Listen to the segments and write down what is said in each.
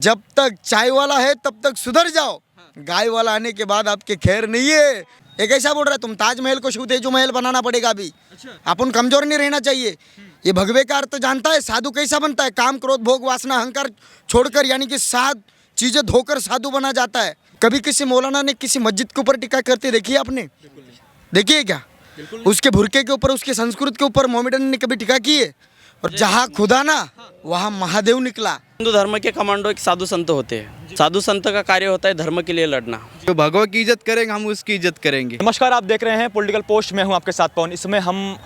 जब तक चाय वाला है तब तक सुधर जाओ, गाय वाला आने के बाद आपके खैर नहीं है। एक ऐसा बोल रहा है तुम ताजमहल को तेजो महल बनाना पड़ेगा अभी। अपन कमजोर नहीं रहना चाहिए। ये भगवे का अर्थ जानता है साधु कैसा बनता है? काम क्रोध भोग वासना अहंकार छोड़कर, यानी कि 7 चीजें धोकर साधु बना जाता है। कभी किसी मौलाना ने किसी मस्जिद के ऊपर टीका करते देखी है आपने? देखिए क्या? उसके भुरके के ऊपर, उसके संस्कृत के ऊपर मोहम्मदन ने कभी टीका की है? और जहाँ खुदा ना वहाँ महादेव निकला। हिंदू धर्म के कमांडो एक साधु संत होते हैं। साधु संत का कार्य होता है धर्म के लिए लड़ना। जो भगवान की इज्जत करेंगे हम उसकी इज्जत करेंगे। नमस्कार, आप देख रहे हैं पॉलिटिकल पोस्ट। मैं हूं आपके साथ पवन। इसमें हम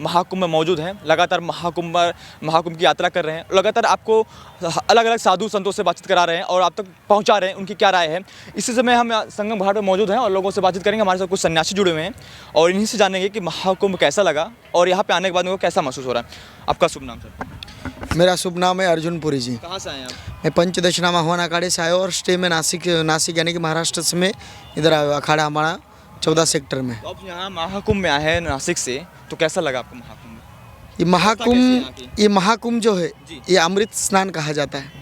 महाकुंभ में मौजूद हैं। लगातार महाकुंभ की यात्रा कर रहे हैं। लगातार आपको अलग अलग साधु संतों से बातचीत करा रहे हैं और आप तक पहुंचा रहे हैं उनकी क्या राय है। इसी समय हम संगम घाट में मौजूद हैं और लोगों से बातचीत करेंगे। हमारे साथ कुछ सन्यासी जुड़े हुए हैं और इन्हीं से जानेंगे कि महाकुंभ कैसा लगा और यहाँ पे आने के बाद उनको कैसा महसूस हो रहा है। आपका शुभ नाम सर? मेरा शुभ नाम है अर्जुनपुरी जी। कहाँ से आए आप? मैं पंचदशनाम आह्वान अखाड़े से आया और स्टे में नासिक यानी कि महाराष्ट्र से मैं इधर आया। अखाड़ा हमारा 14 सेक्टर में। तो आप यहाँ महाकुंभ में आए हैं नासिक से, तो कैसा लगा आपको महाकुंभ? ये महाकुंभ जो है ये अमृत स्नान कहा जाता है।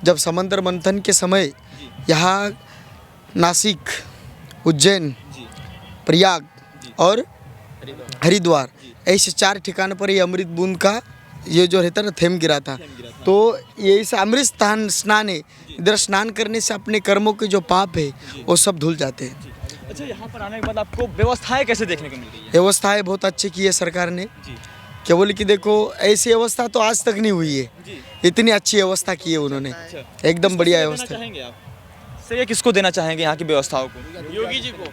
जब समंदर मंथन के समय यहाँ नासिक, उज्जैन, प्रयाग और हरिद्वार ऐसे 4 ठिकान पर ये अमृत बूंद का ये जो रहता है ना थेम गिरा था। तो ये इस अमृत स्नान है। इधर स्नान करने से अपने कर्मों के जो पाप है वो सब धुल जाते हैं। अच्छा, यहाँ पर आने के बाद आपको व्यवस्थाएं कैसे देखने को मिल रही है? व्यवस्थाएं बहुत अच्छी की है सरकार ने। क्या बोले कि देखो ऐसी व्यवस्था तो आज तक नहीं हुई है। इतनी अच्छी व्यवस्था की है उन्होंने। एकदम बढ़िया व्यवस्था। सर, ये किसको देना चाहेंगे यहाँ की व्यवस्थाओं को? योगी जी को।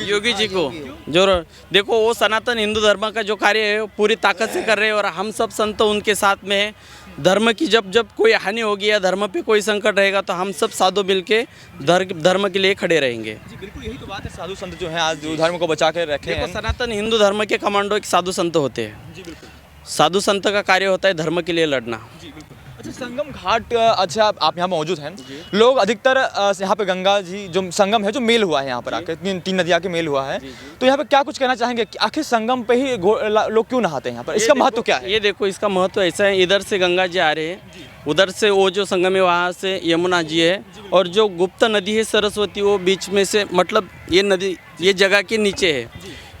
योगी जी को जो देखो वो सनातन हिंदू धर्म का जो कार्य है वो पूरी ताकत से कर रहे हैं और हम सब संत उनके साथ में हैं। धर्म की जब कोई हानि होगी या धर्म पे कोई संकट रहेगा तो हम सब साधु मिल के धर्म के लिए खड़े रहेंगे। जी बिल्कुल, यही तो बात है। साधु संत जो हैं आज जो धर्म को बचा के रखे हैं। सनातन हिंदू धर्म के कमांडो एक साधु संत होते हैं। जी बिल्कुल। साधु संत का कार्य होता है धर्म के लिए लड़ना। जी बिल्कुल। अच्छा, संगम घाट, अच्छा आप यहाँ मौजूद हैं। लोग अधिकतर यहाँ पे गंगा जी जो संगम है जो मेल हुआ है यहाँ पर आके 3 नदियाँ के मेल हुआ है। तो यहाँ पे क्या कुछ कहना चाहेंगे कि आखिर संगम पे ही लोग क्यों नहाते हैं यहाँ पर? इसका महत्व क्या है? ये देखो इसका महत्व ऐसा है, इधर से गंगा जी आ रहे हैं, उधर से वो जो संगम है वहाँ से यमुना जी है और जो गुप्त नदी है सरस्वती वो बीच में से, मतलब ये नदी ये जगह के नीचे है।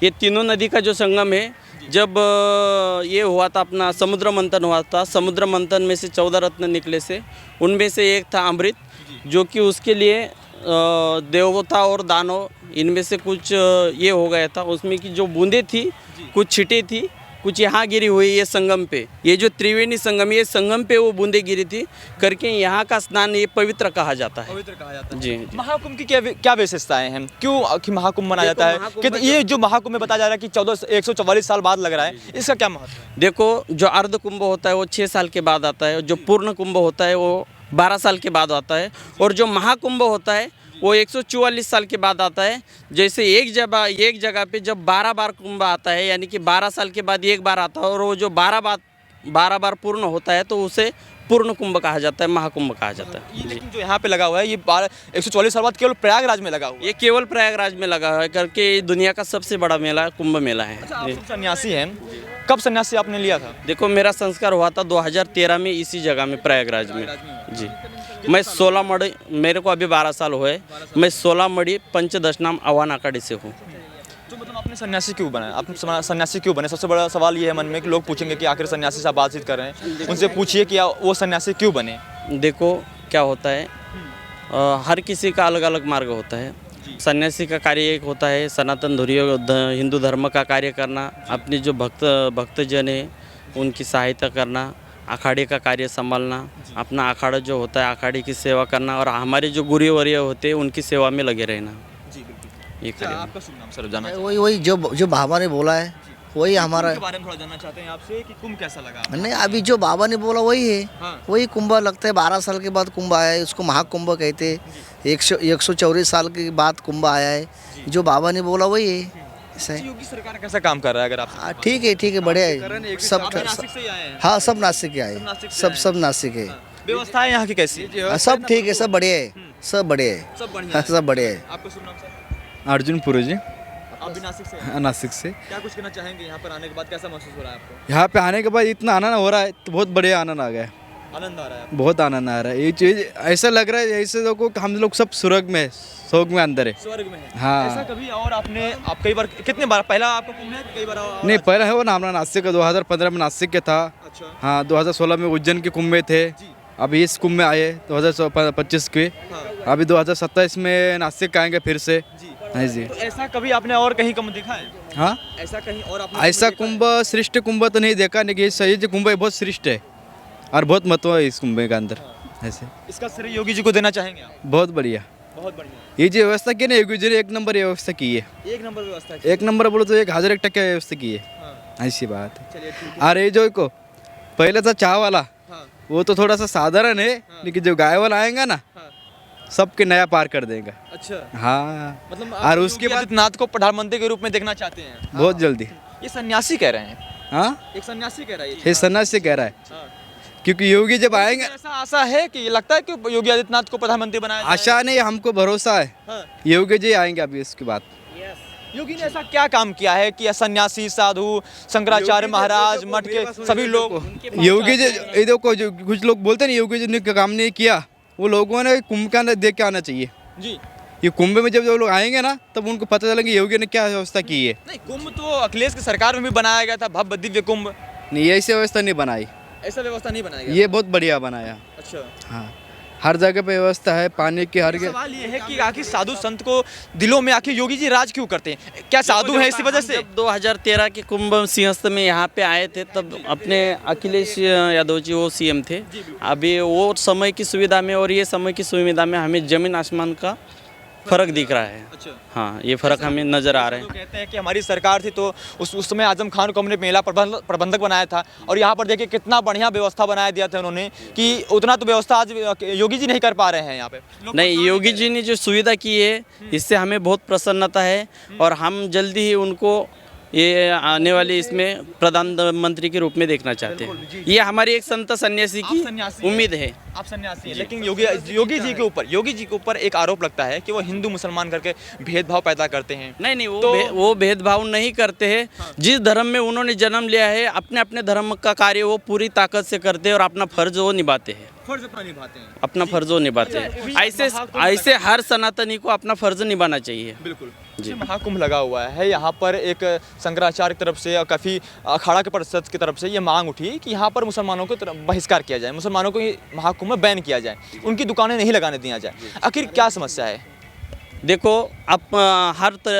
ये तीनों नदी का जो संगम है, जब ये हुआ था अपना समुद्र मंथन हुआ था, समुद्र मंथन में से 14 रत्न निकले से उनमें से एक था अमृत, जो कि उसके लिए देवता और दानव इनमें से कुछ ये हो गया था। उसमें की जो बूंदें थी कुछ छिटे थी, कुछ यहाँ गिरी हुई ये संगम पे। ये जो त्रिवेणी संगम, ये संगम पे वो बूंदें गिरी थी करके यहाँ का स्नान ये पवित्र कहा जाता है। पवित्र कहा जाता है। जी। महाकुंभ की क्या विशेषताएं हैं? क्यों आखिर महाकुंभ मनाया जाता है? कि ये जो महाकुंभ में बताया जा रहा है कि 144 साल बाद लग रहा है, इसका क्या महत्व है? देखो जो अर्ध कुंभ होता है वो 6 साल के बाद आता है, जो पूर्ण कुंभ होता है वो 12 साल के बाद आता है और जो महाकुंभ होता है वो 144 साल के बाद आता है। जैसे एक जगह पे जब 12 बार कुंभ आता है, यानी कि 12 साल के बाद एक बार आता है और वो जो 12 बार पूर्ण होता है तो उसे पूर्ण कुंभ कहा जाता है, महाकुंभ कहा जाता है। लेकिन जो यहाँ पे लगा हुआ है ये 144 साल बाद केवल प्रयागराज में लगा हुआ है। ये केवल प्रयागराज में लगा हुआ है करके दुनिया का सबसे बड़ा मेला कुंभ मेला है। अच्छा, आप सन्यासी हैं, कब सन्यासी आपने लिया था? देखो मेरा संस्कार हुआ था 2013 में इसी जगह में प्रयागराज में। जी, मैं 16 मड़ी, मेरे को अभी 12 साल हुए, मैं 16 मड़ी पंचदशनाम आह्वान अखाड़े से हूँ। तो मतलब आपने सन्यासी क्यों बना? आप सन्यासी क्यों बने? सबसे बड़ा सवाल ये है मन में कि लोग पूछेंगे कि आखिर सन्यासी से आप बातचीत कर रहे हैं, उनसे पूछिए कि वो सन्यासी क्यों बने। देखो क्या होता है, हर किसी का अलग अलग मार्ग होता है। सन्यासी का कार्य एक होता है सनातन हिंदू धर्म का कार्य करना, अपने जो भक्तजन है उनकी सहायता करना, अखाड़े का कार्य संभालना, अपना अखाड़ा जो होता है अखाड़े की सेवा करना और हमारे जो गुरुवर्य होते हैं उनकी सेवा में लगे रहना। जी बिल्कुल। ये कार्य। आपका शुभ नाम सर जाना? वही जो बाबा ने बोला है वही हमारा के बारे में थोड़ा जानना चाहते हैं आपसे कि कुंभ कैसा लगा? नहीं, अभी जो बाबा ने बोला वही है। हाँ। वही कुंभ लगता है। 12 साल के बाद कुंभ आया है, उसको महाकुंभ कहते हैं। 144 साल के बाद कुंभ आया है। जो बाबा ने बोला वही है। ऐसा है। योगी सरकार कैसा काम कर रहा है? अगर आप ठीक है, बढ़िया है। सब नासिक से ही आए हैं? हाँ, सब नासिक के आए। नासिक से सब नासिक है। व्यवस्थाएं यहाँ की कैसी है? सब ठीक है, सब बढ़िया है। सब बढ़िया है। सब बढ़िया हाँ, है। सब बढ़िया है। आपका शुभ नाम सर? अर्जुनपुरी जी। आप भी नासिक से हैं? हाँ, नासिक से। क्या कुछ कहना चाहेंगे यहाँ पर आने के बाद? कैसा महसूस हो रहा है आपको? यहाँ पे आने के बाद इतना आनंद हो रहा है तो बहुत बढ़िया आनंद आ गया है। आनंद आ रहा है, बहुत आनंद आ रहा है। ये चीज़ ऐसा लग रहा है ऐसे लोगों को हम लोग सब स्वर्ग में अंदर है। स्वर्ग में है। हाँ। ऐसा कभी और आप कई बार, कितने बार पहला आपका कुंभ है, कई बार नहीं, पहला है वो ना हमारा नासिक का 2015 में नासिक के था। अच्छा। हाँ, 2016 में उज्जैन के कुंभ में थे। अभी इस कुंभ में आए 2025 के। अभी 2027 में नासिक आएंगे फिर से। हाँ जी। तो ऐसा कभी आपने और कहीं कुंभ देखा है? हाँ, ऐसा कहीं और आपने ऐसा देखा है? कुंभ श्रेष्ठ कुंभ तो नहीं देखा, लेकिन ये जो कुंभ है बहुत श्रेष्ठ है और बहुत महत्व है इस कुंभ के अंदर। ऐसे इसका श्रेय योगी जी को देना चाहेंगे आप? बहुत बढ़िया। बहुत बढ़िया, ये जो व्यवस्था की ना योगी जी ने एक नंबर व्यवस्था की है। एक नंबर व्यवस्था है। एक नंबर बोलो तो 1001% व्यवस्था की है। हाँ, ऐसी बात है। चलिए ठीक और ये जो को पहले था चाय वाला, हाँ, वो तो थोड़ा सा साधारण है, लेकिन जो गाय वाला आएगा ना हाँ। सबके नया पार कर देगा। अच्छा, हाँ, मतलब और उसके बाद आदित्यनाथ को प्रधानमंत्री के रूप में देखना चाहते हैं? बहुत जल्दी। ये सन्यासी कह रहे हैं, हाँ, एक सन्यासी कह रहा है ये सन्यासी कह रहा है, हाँ। क्योंकि योगी जब आएंगे। ऐसा आशा है कि ये लगता है कि योगी आदित्यनाथ को प्रधानमंत्री बनाया जाए? आशा नहीं, हमको भरोसा है हाँ। योगी जी आएंगे अभी इसके बाद। योगी ने ऐसा क्या काम किया है कि सन्यासी, साधु, शंकराचार्य महाराज, मठ के सभी लोग? योगी जी ये देखो, जो कुछ लोग बोलते हैं ना योगी जी ने काम नहीं किया, वो लोगों ने कुंभ का देख के आना चाहिए। जी ये कुंभ में जब जो लोग आएंगे ना तब उनको पता चलेगा योगी ने क्या व्यवस्था की है। नहीं, कुंभ तो अखिलेश की सरकार में भी बनाया गया था, भव्य दिव्य कुंभ। नहीं, ऐसी व्यवस्था नहीं बनाई, ऐसा व्यवस्था नहीं बनाया गया। ये बहुत बढ़िया बनाया। अच्छा, हाँ, हर जगह पे व्यवस्था है, पानी की हर जगह। सवाल ये है कि आखिर साधु संत को दिलों में आखिर योगी जी राज क्यों करते हैं? क्या साधु है इसी वजह से? जब 2013 के कुंभ सिंहस्थ में यहाँ पे आए थे तब अपने अखिलेश यादव जी वो सीएम थे। अभी वो समय की सुविधा में और ये समय की सुविधा में हमें जमीन आसमान का फर्क दिख रहा है। अच्छा, हाँ, ये फर्क हमें नज़र आ रहा तो है। कहते हैं कि हमारी सरकार थी तो उस समय आजम खान को हमने मेला प्रबंधक बनाया था, और यहाँ पर देखिए कितना बढ़िया व्यवस्था बनाया दिया था उन्होंने कि उतना तो व्यवस्था आज योगी जी नहीं कर पा रहे हैं यहाँ पे। नहीं, योगी जी ने जो सुविधा की है इससे हमें बहुत प्रसन्नता है और हम जल्दी ही उनको ये आने वाले इसमें प्रधानमंत्री के रूप में देखना चाहते हैं। ये हमारी एक संत सन्यासी आप की सन्यासी हैं। उम्मीद है। आप सन्यासी हैं, लेकिन योगी जी के ऊपर एक आरोप लगता है कि वो हिंदू मुसलमान करके भेदभाव पैदा करते हैं। नहीं, तो- वो भेदभाव नहीं करते हैं। जिस धर्म में उन्होंने जन्म लिया है अपने अपने धर्म का कार्य वो पूरी ताकत से करते हैं और अपना फर्ज वो निभाते हैं। फर्ज अपना निभाते हैं। अपना फर्ज वो निभाते हैं। ऐसे हर सनातनी को अपना फर्ज निभाना चाहिए। बिल्कुल जी। महाकुंभ लगा हुआ है, यहाँ पर एक शंकराचार्य की तरफ से और काफ़ी अखाड़ा के परिषद की तरफ से ये मांग उठी कि यहाँ पर मुसलमानों को बहिष्कार किया जाए, मुसलमानों को महाकुंभ में बैन किया जाए, उनकी दुकानें नहीं लगाने दिया जाए। आखिर क्या समस्या है? देखो, आप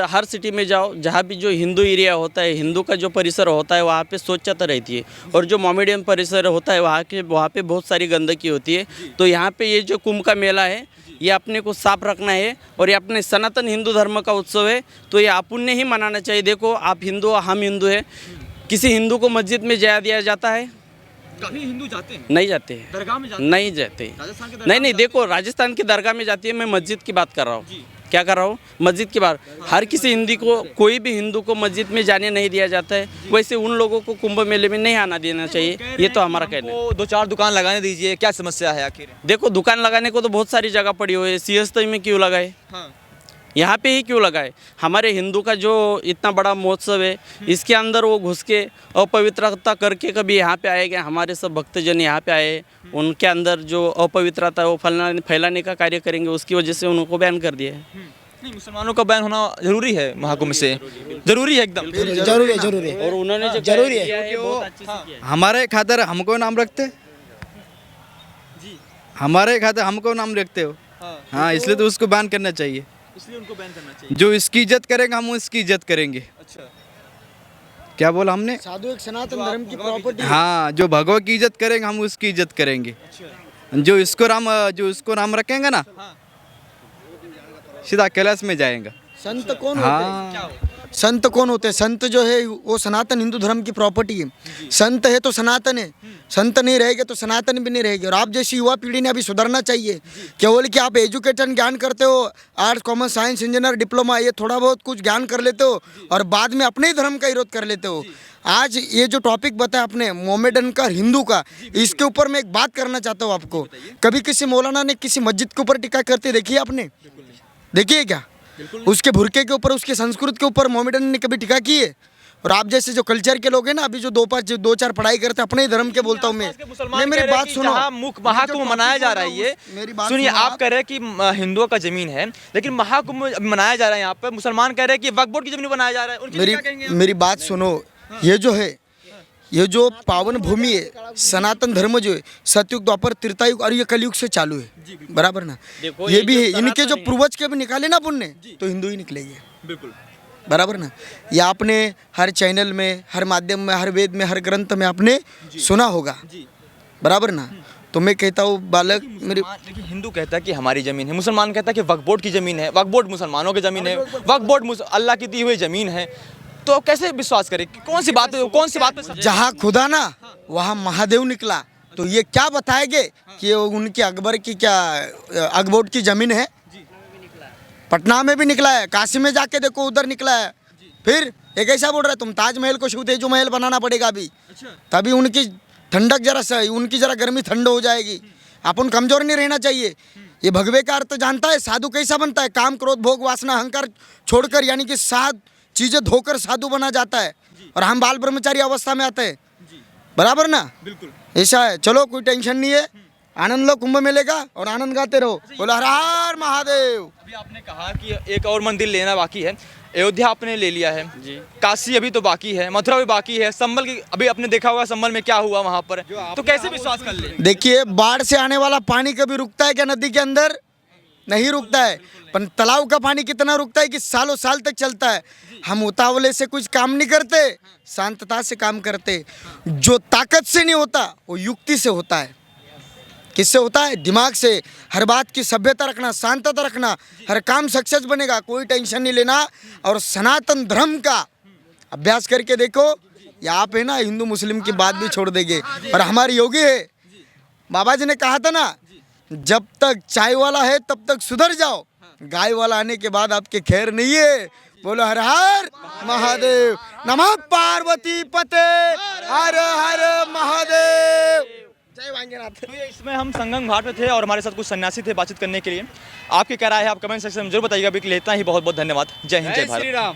हर सिटी में जाओ, जहाँ भी जो हिंदू एरिया होता है, हिंदू का जो परिसर होता है वहाँ पे स्वच्छता रहती है, और जो मोमेडियन परिसर होता है वहाँ पे बहुत सारी गंदगी होती है। तो यहाँ पे ये जो कुंभ का मेला है ये अपने को साफ रखना है और ये अपने सनातन हिंदू धर्म का उत्सव है, तो ये अपन ने ही मनाना चाहिए। देखो, आप हिंदू, हम हिंदू है, किसी हिंदू को मस्जिद में जा दिया जाता है? कभी हिंदू जाते हैं? नहीं जाते हैं। दरगाह में जाते नहीं जाते। राजस्थान के नहीं, देखो, राजस्थान की दरगाह में जाती है, मैं मस्जिद की बात कर रहा हूँ। क्या कर रहा हूँ? मस्जिद की बात। हर किसी हिंदी को, कोई भी हिंदू को मस्जिद में जाने नहीं दिया जाता है, वैसे उन लोगों को कुंभ मेले में नहीं आना देना चाहिए। ये तो हमारा कहना है। 2-4 दुकान लगाने दीजिए, क्या समस्या है आखिर? देखो, दुकान लगाने को तो बहुत सारी जगह पड़ी हुई है, सिंहस्थ में क्यों लगाए? हाँ, यहाँ पे ही क्यों लगाए? हमारे हिंदू का जो इतना बड़ा महोत्सव है इसके अंदर वो घुस के अपवित्रता करके कभी यहाँ पे आए गए? हमारे सब भक्तजन यहाँ पे आए, उनके अंदर जो अपवित्रता है वो फैलाने का कार्य करेंगे, उसकी वजह से उनको बैन कर दिया है। नहीं, मुसलमानों का बैन होना जरूरी है महाकुंभ से, जरूरी है एकदम। जरूरी है। और उन्होंने जो जरूरी है। किया बहुत अच्छे से किया है। हमारे खातिर हमको नाम रखते, हमारे खातिर हमको नाम रखते हो। हाँ, इसलिए तो उसको बैन करना चाहिए। इसलिए उनको बैन करना चाहिए। जो इसकी इज्जत करेंगे हम उसकी इज्जत करेंगे। अच्छा, क्या बोला हमने? साधु एक सनातन धर्म की प्रॉपर्टी। हाँ, जो भगवान की इज्जत करेंगे हम उसकी इज्जत करेंगे। जो इसको नाम रखेंगे ना सीधा कैलाश में जाएगा। संत कौन होते हैं? हाँ, संत कौन होते हैं? संत जो है वो सनातन हिंदू धर्म की प्रॉपर्टी है। संत है तो सनातन है, संत नहीं रहेगा तो सनातन भी नहीं रहेगी। और आप जैसी युवा पीढ़ी ने अभी सुधरना चाहिए। केवल कि आप एजुकेशन ज्ञान करते हो, arts commerce science engineer diploma, ये थोड़ा बहुत कुछ ज्ञान कर लेते हो और बाद में अपने ही धर्म का विरोध कर लेते हो। आज ये जो टॉपिक बताया आपने मोमेडन का, हिंदू का, इसके ऊपर मैं एक बात करना चाहता हूँ आपको। कभी किसी मौलाना ने किसी मस्जिद के ऊपर टीका करते देखी है आपने? देखिए क्या? उसके भुरके के ऊपर, उसके संस्कृत के ऊपर मोमेडन ने कभी टीका की है? और आप जैसे जो कल्चर के लोग हैं ना, अभी जो दो चार पढ़ाई करते हैं, अपने ही धर्म के बोलता हूँ मैं। मुसलमान नहीं, मेरी कह रहे हैं बात कि सुनो। जहाँ महाकुंभ मनाया जा रहा है ये, मेरी बात सुनिए, सुनो आप कह रहे हैं कि हिंदुओं का जमीन है, लेकिन महाकुंभ मनाया जा रहा है यहाँ पर, मुसलमान कह रहे हैं कि वक्फ बोर्ड की जमीन बनाया जा रहा है, उनके लिए क्या कहेंगे आप? मेरी बात सुनो। ये जो है, ये जो पावन भूमि है, सनातन धर्म जो है, सतयुग, द्वापर, त्रेतायुग और ये कलयुग से चालू है, बराबर ना। देखो, ये ये भी जो है, इनके जो सनातन है। पूर्वज के भी निकाले ना पुण्य, तो हिंदू ही निकलेंगे, बिल्कुल। बराबर ना। ये आपने हर चैनल में, हर माध्यम में, हर वेद में, हर ग्रंथ में आपने सुना होगा, बराबर ना। तो मैं कहता हूँ बालक मेरी, देखिए, हिंदू कहता है कि हमारी जमीन है, मुसलमान कहता है कि वक्फ बोर्ड की जमीन है, वक्फ बोर्ड मुसलमानों की जमीन है, वक्फ बोर्ड अल्लाह की दी हुई जमीन है, तो कैसे विश्वास करें? कौन सी बात पे जहाँ खुदा ना वहाँ महादेव निकला, तो ये क्या बताएंगे कि उनके अकबर की क्या अकबोट की जमीन है? पटना में भी निकला है, काशी में जाके देखो उधर निकला है। फिर एक ऐसा बोल रहा है तुम ताजमहल को छूते, जो महल बनाना पड़ेगा अभी, तभी उनकी ठंडक जरा सा, उनकी जरा गर्मी ठंड हो जाएगी। अपन कमजोर नहीं रहना चाहिए। ये भगवे का अर्थ जानता है? साधु कैसा बनता है? काम, क्रोध, भोग, वासना, अहंकार छोड़कर, यानी कि 7 चीजें धोकर साधु बना जाता है, और हम बाल ब्रह्मचारी अवस्था में आते हैं, बराबर ना। बिल्कुल ऐसा है। चलो, कोई टेंशन नहीं है, आनंद लो कुंभ मेले का, और आनंद गाते रहो, बोलो हर हर महादेव। अभी आपने कहा कि एक और मंदिर लेना बाकी है, अयोध्या आपने ले लिया है जी, काशी अभी तो बाकी है, मथुरा भी बाकी है, संभल की अभी आपने देखा होगा संभल में क्या हुआ वहां पर, तो कैसे विश्वास कर ले? देखिए, बाढ़ से आने वाला पानी कभी रुकता है क्या नदी के अंदर? नहीं रुकता है। पर तालाब का पानी कितना रुकता है कि सालों साल तक चलता है। हम उतावले से कुछ काम नहीं करते, शांतता से काम करते। जो ताकत से नहीं होता वो युक्ति से होता है। किससे होता है? दिमाग से। हर बात की सभ्यता रखना, शांतता रखना, हर काम सक्सेस बनेगा, कोई टेंशन नहीं लेना। और सनातन धर्म का अभ्यास करके देखो, या आप है ना हिंदू मुस्लिम की बात भी छोड़ देंगे। और हमारे योगी है, बाबा जी ने कहा था ना, जब तक चाय वाला है तब तक सुधर जाओ, गाय वाला आने के बाद आपके खैर नहीं है। बोलो हर हर महादेव, नमः पार्वती पते, हर हर महादेव। जय वांगनाथ। तो ये इसमें हम संगम घाट में थे और हमारे साथ कुछ सन्यासी थे बातचीत करने के लिए। आपकी क्या राय है, आप कमेंट सेक्शन में जरूर बताइएगा। अभी के लिए इतना ही, बहुत बहुत धन्यवाद। जय हिंद, जय भारत।